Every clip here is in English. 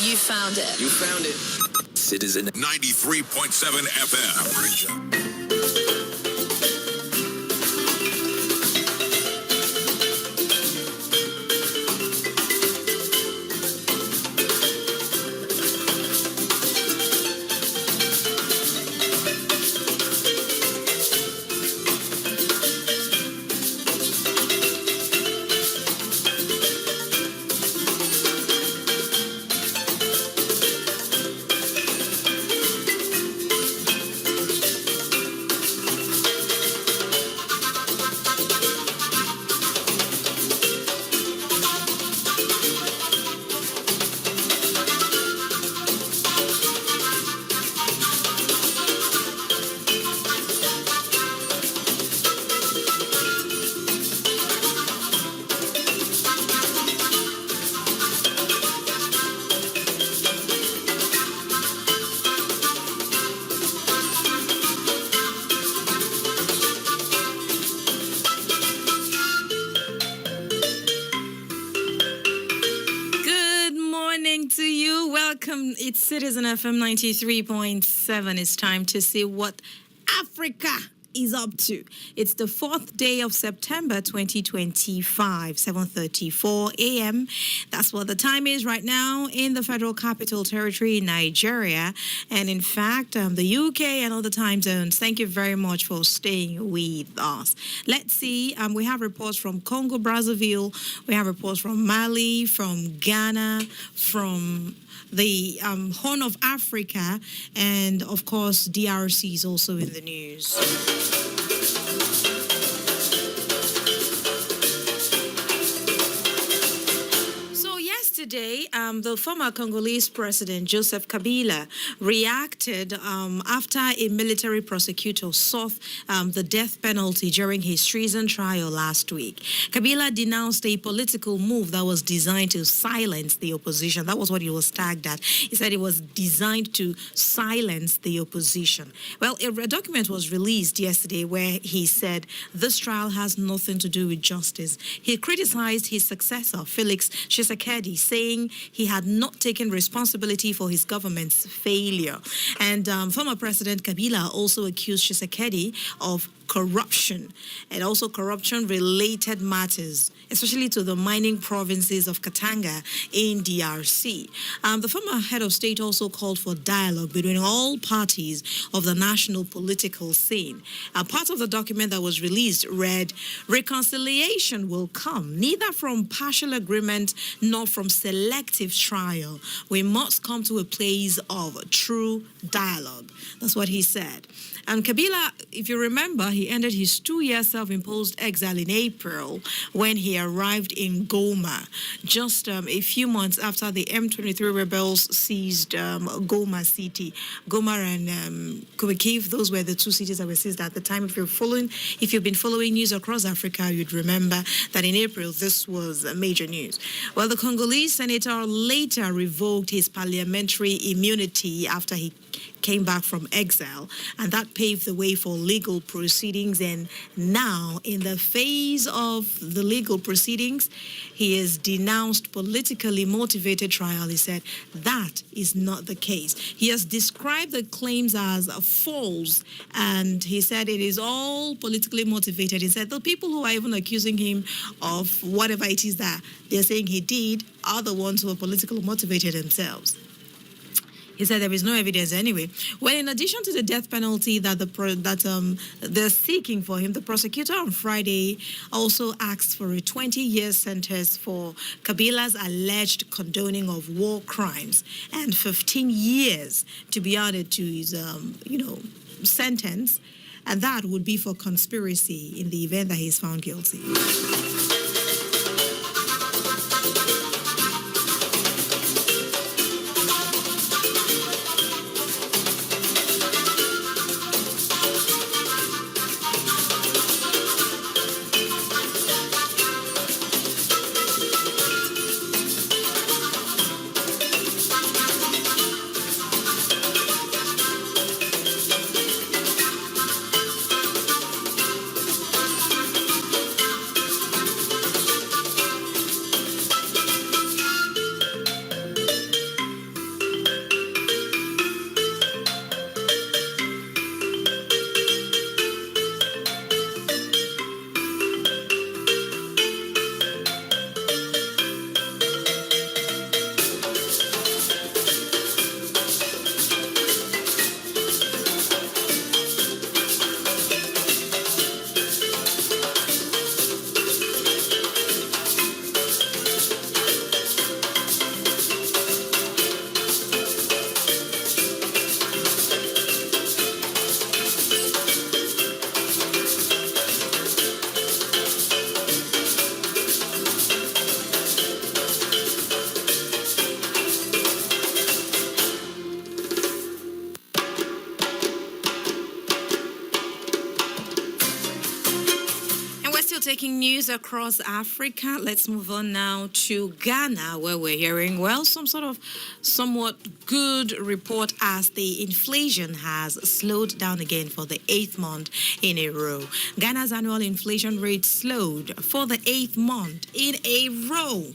You found it. You found it. Citizen 93.7 FM. It's Citizen FM 93.7. It's time to see what Africa is up to. It's the 4th day of September 2025, 7:34 a.m. That's what the time is right now in the Federal Capital Territory in Nigeria. And in fact, the UK and other time zones, thank you very much for staying with us. Let's see. We have reports from Congo, Brazzaville. We have reports from Mali, from Ghana, from the Horn of Africa, and of course DRC is also in the news. Yesterday, the former Congolese president, Joseph Kabila, reacted after a military prosecutor sought the death penalty during his treason trial last week. Kabila denounced a political move that was designed to silence the opposition. That was what he was tagged at. He said it was designed to silence the opposition. Well, a document was released yesterday where he said this trial has nothing to do with justice. He criticized his successor, Felix Tshisekedi, saying he had not taken responsibility for his government's failure. And former President Kabila also accused Tshisekedi of corruption and also corruption-related matters, especially to the mining provinces of Katanga in DRC. The former head of state also called for dialogue between all parties of the national political scene. Part of the document that was released read, "Reconciliation will come neither from partial agreement nor from selective trial. We must come to a place of true dialogue." That's what he said. And Kabila, if you remember, he ended his 2-year self-imposed exile in April when he arrived in Goma, just a few months after the M23 rebels seized Goma city. Goma and Kubikiv, those were the two cities that were seized at the time. If you've been following news across Africa, you'd remember that in April, this was major news. Well, the Congolese senator later revoked his parliamentary immunity after he came back from exile, and that paved the way for legal proceedings. And now, in the phase of the legal proceedings, he has denounced politically motivated trial. He said that is not the case. He has described the claims as false, and he said it is all politically motivated. He said the people who are even accusing him of whatever it is that they're saying he did are the ones who are politically motivated themselves. He said there is no evidence anyway. Well, in addition to the death penalty that they're seeking for him, the prosecutor on Friday also asked for a 20-year sentence for Kabila's alleged condoning of war crimes and 15 years to be added to his, sentence, and that would be for conspiracy in the event that he is found guilty. taking news across Africa, let's move on now to Ghana, where we're hearing, well, some sort of somewhat good report as the inflation has slowed down again for the 8th month in a row. Ghana's annual inflation rate slowed for the 8th month in a row.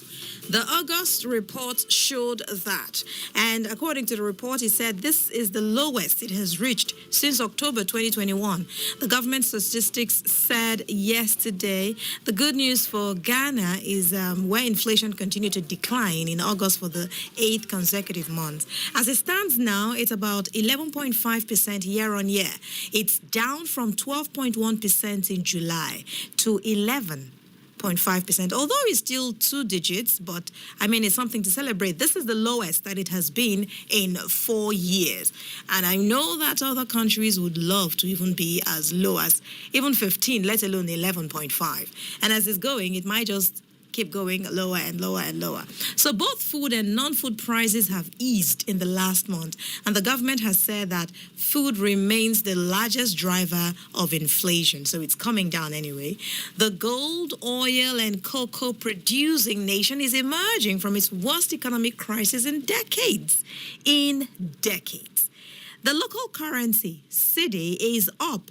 The August report showed that. And according to the report, it said this is the lowest it has reached since October 2021. The government statistics said yesterday. The good news for Ghana is where inflation continued to decline in August for the 8th consecutive month. As it stands now, it's about 11.5% year on year. It's down from 12.1% in July to 11.5%. Although it's still 2 digits, but I mean, it's something to celebrate. This is the lowest that it has been in 4 years. And I know that other countries would love to even be as low as even 15, let alone 11.5. And as it's going, it might just keep going lower and lower and lower. So both food and non-food prices have eased in the last month, and the government has said that food remains the largest driver of inflation, so it's coming down anyway. The gold, oil, and cocoa producing nation is emerging from its worst economic crisis in decades. The local currency, cedi, is up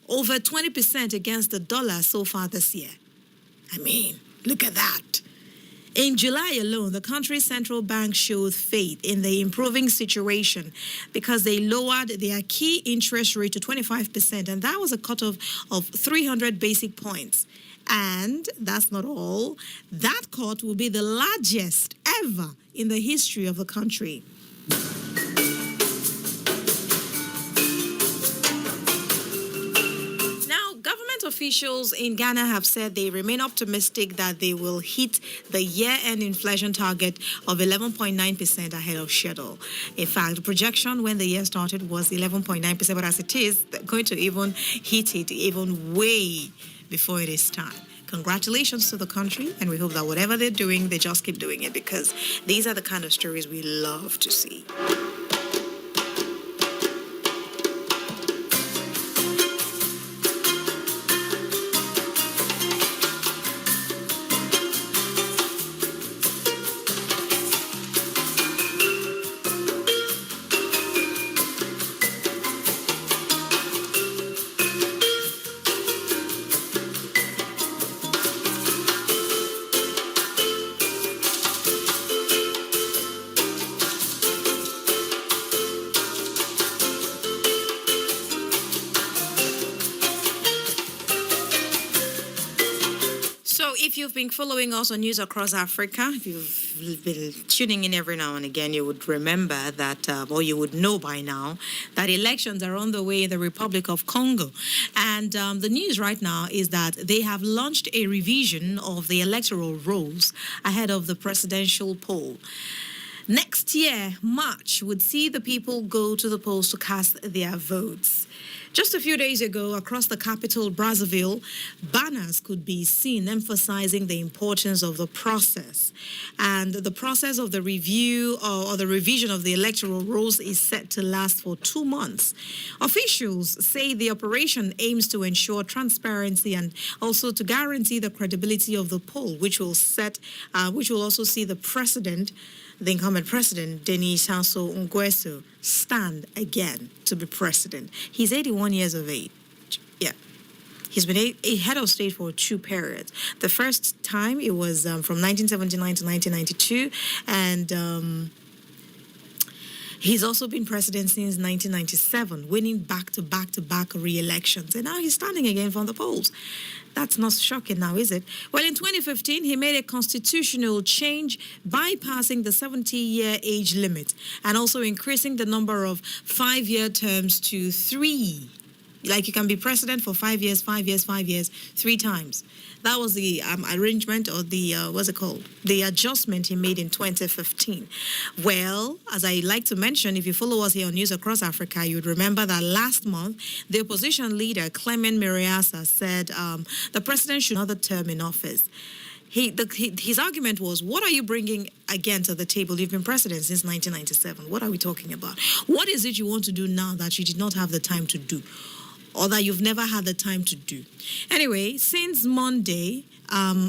over 20% against the dollar so far this year. I mean, look at that. In July alone, the country's central bank showed faith in the improving situation because they lowered their key interest rate to 25%, and that was a cut of 300 basic points. And that's not all. That cut will be the largest ever in the history of the country. Officials in Ghana have said they remain optimistic that they will hit the year-end inflation target of 11.9% ahead of schedule. In fact, the projection when the year started was 11.9%, but as it is, they're going to even hit it even way before it is time. Congratulations to the country, and we hope that whatever they're doing, they just keep doing it, because these are the kind of stories we love to see. If you've been following us on News Across Africa, if you've been tuning in every now and again, you would remember that, or you would know by now, that elections are on the way in the Republic of Congo. And the news right now is that they have launched a revision of the electoral rolls ahead of the presidential poll. Next year, March, would see the people go to the polls to cast their votes. Just a few days ago, across the capital, Brazzaville, banners could be seen emphasizing the importance of the process. And the process of the review or the revision of the electoral rolls is set to last for 2 months. Officials say the operation aims to ensure transparency and also to guarantee the credibility of the poll, which will also see the incumbent president, Denis Sassou Nguesso, stand again to be president. He's 81 years of age. Yeah. He's been a head of state for 2 periods. The first time it was from 1979 to 1992, and he's also been president since 1997, winning back-to-back re-elections. And now he's standing again from the polls. That's not shocking now, is it? Well, in 2015, he made a constitutional change bypassing the 70-year age limit and also increasing the number of 5-year terms to 3. Like you can be president for 5 years, 5 years, 5 years, 3 times. That was the arrangement, or the, the adjustment he made in 2015. Well, as I like to mention, if you follow us here on News Across Africa, you'd remember that last month, the opposition leader, Clement Miriasa, said the president should another term in office. His argument was, what are you bringing again to the table? You've been president since 1997. What are we talking about? What is it you want to do now that you did not have the time to do? or that you've never had the time to do. Anyway, since Monday,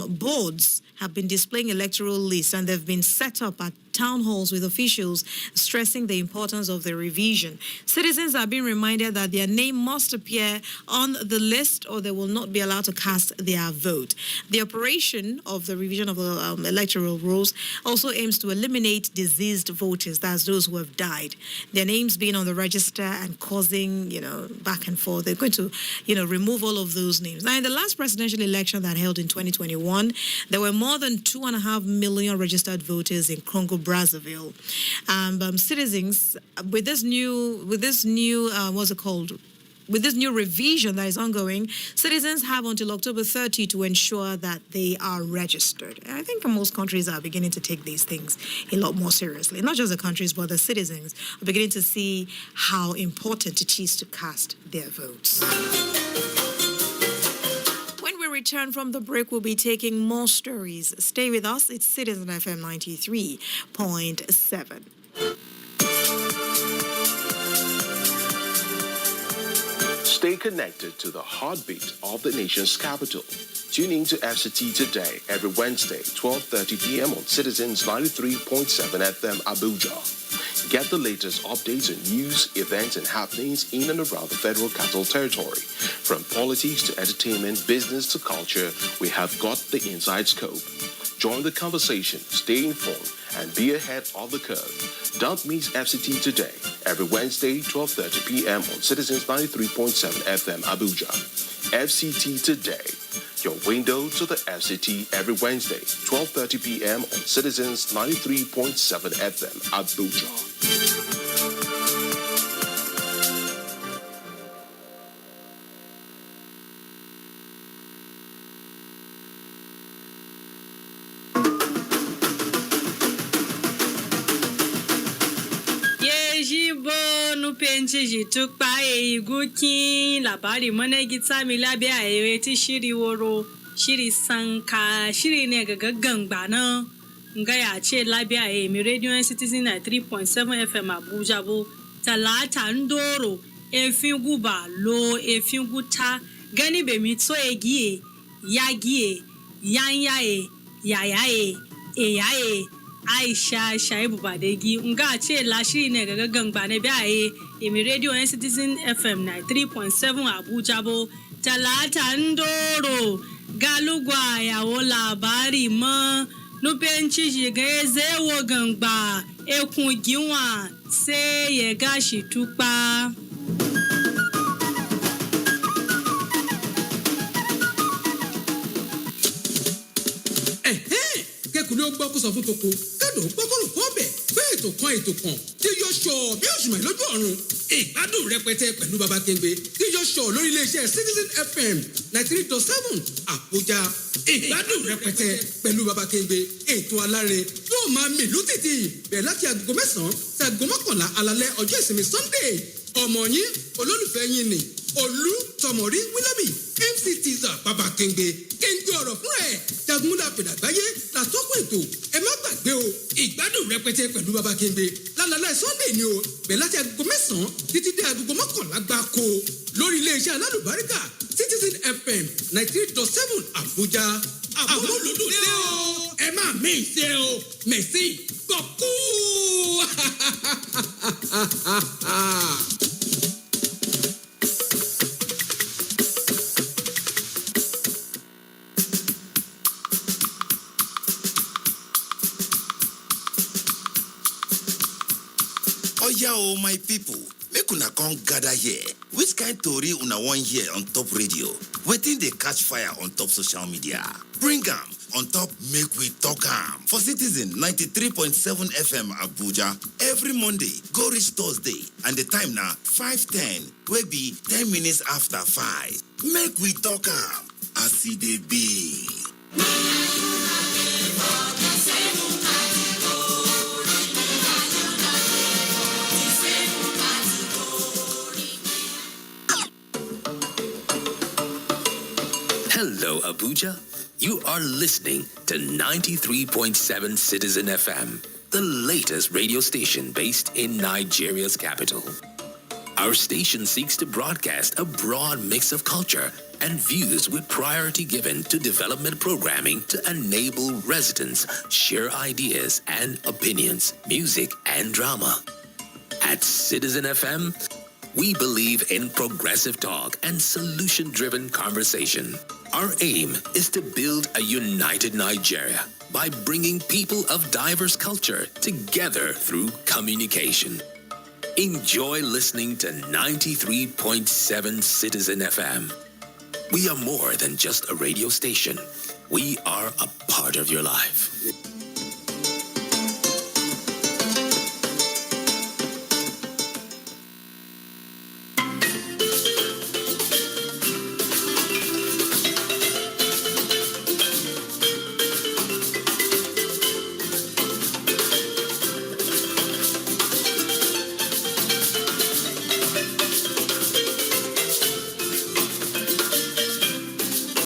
boards have been displaying electoral lists, and they've been set up at town halls with officials stressing the importance of the revision. Citizens are being reminded that their name must appear on the list or they will not be allowed to cast their vote. The operation of the revision of the electoral rules also aims to eliminate deceased voters, that's those who have died, their names being on the register and causing, back and forth. They're going to, remove all of those names. Now, in the last presidential election that held in 2021, there were more than 2.5 million registered voters in Congo Brazzaville. Citizens, with this new revision that is ongoing, citizens have until October 30 to ensure that they are registered. And I think most countries are beginning to take these things a lot more seriously. Not just the countries, but the citizens are beginning to see how important it is to cast their votes. Return from the break, we'll be taking more stories. Stay with us. It's Citizen FM 93.7. Stay connected to the heartbeat of the nation's capital. Tune in to FCT Today every Wednesday, 12:30 p.m. on Citizens 93.7 FM Abuja. Get the latest updates on news, events, and happenings in and around the Federal Capital Territory. From politics to entertainment, business to culture, we have got the inside scope. Join the conversation, stay informed, and be ahead of the curve. Don't miss FCT Today every Wednesday, 12:30 p.m. on Citizens 93.7 FM Abuja. FCT Today, your window to the FCT every Wednesday, 12:30 p.m. on Citizens 93.7 FM Abuja. Penchi jitukpa igukin labari managita milabia eweti shiri woro shiri sanka shiri nega gangbana ngaya che labia mi radio Citizen 3.7 FM Abuja bo talata ndoro efinguba lo efinguta gani be mitso egie yagie yanyae yayae eyae Aisha Shaibu Badegi nga che la shiri ne gaga gangba ne bia mi radio Citizen FM 93.7 Abuja bo talata ndoro galugwa ya wola bari ma no penchi jigeze wo gangba ekun giwa se ye gashi tupa. Kẹ́kùnrin ó gbọ́ kó sọ fún toko kẹ́dùn gbọ́kọ̀rọ̀ kọ́ bẹ̀ bẹ́ẹ̀ tó kan ètò kan tí yóò ṣọ bí òṣùmọ̀ lójú ọ̀run ìgbádùn rẹpẹtẹ pẹ̀lú baba Kẹ́ńgbé tí yóò ṣọ lórí iléeṣẹ́ Citizen FM 93.7 Àbújá ìgbádùn rẹpẹtẹ pẹ̀lú baba Kẹ́ńgbé ètò alárin yóò máa mìlú títì bẹ̀rẹ̀ láti agogo 9 sí agogo 11 alalẹ́ ọjọ́ ìsinmi Sunday ọmọ yín olólùfẹ́ yín ni Olú Tọmọrí Wílọ́bì MC Teaser baba Kẹ́ńgbé Kẹ́ńgbé ọ̀rọ̀ fún ẹ̀ jagunmúlà pèdàgbáyé làtọ́kùn ètò ẹ má gbàgbé o ìgbádùn rẹpẹtẹ pẹ̀lú baba Kẹ́ńgbé lálálẹ́ Sunday ni o bẹ̀rẹ̀ láti agogo 9 títí dé agogo 11 gbáko lórí iléeṣẹ́ alálùbáríkà Citizen FM 93.7 Àbújá àbúlùdù dé o ẹ má mí ṣe o mẹ̀sì gbọ̀kú. Oya o my people, make una come gather here. Which kind tori una wan hear on top radio? Wetin dey catch fire on top social media? Bring am on top make we talk am for Citizen 93.7 FM Abuja every Monday go reach Thursday and the time na 5:10 wey be 10 minutes after 5. Make we talk am as e dey be. Hello, Abuja. You are listening to 93.7 Citizen FM, the latest radio station based in Nigeria's capital. Our station seeks to broadcast a broad mix of culture and views with priority given to development programming to enable residents share ideas and opinions, music and drama. At Citizen FM, we believe in progressive talk and solution-driven conversation. Our aim is to build a united Nigeria by bringing people of diverse culture together through communication. Enjoy listening to 93.7 Citizen FM. We are more than just a radio station. We are a part of your life.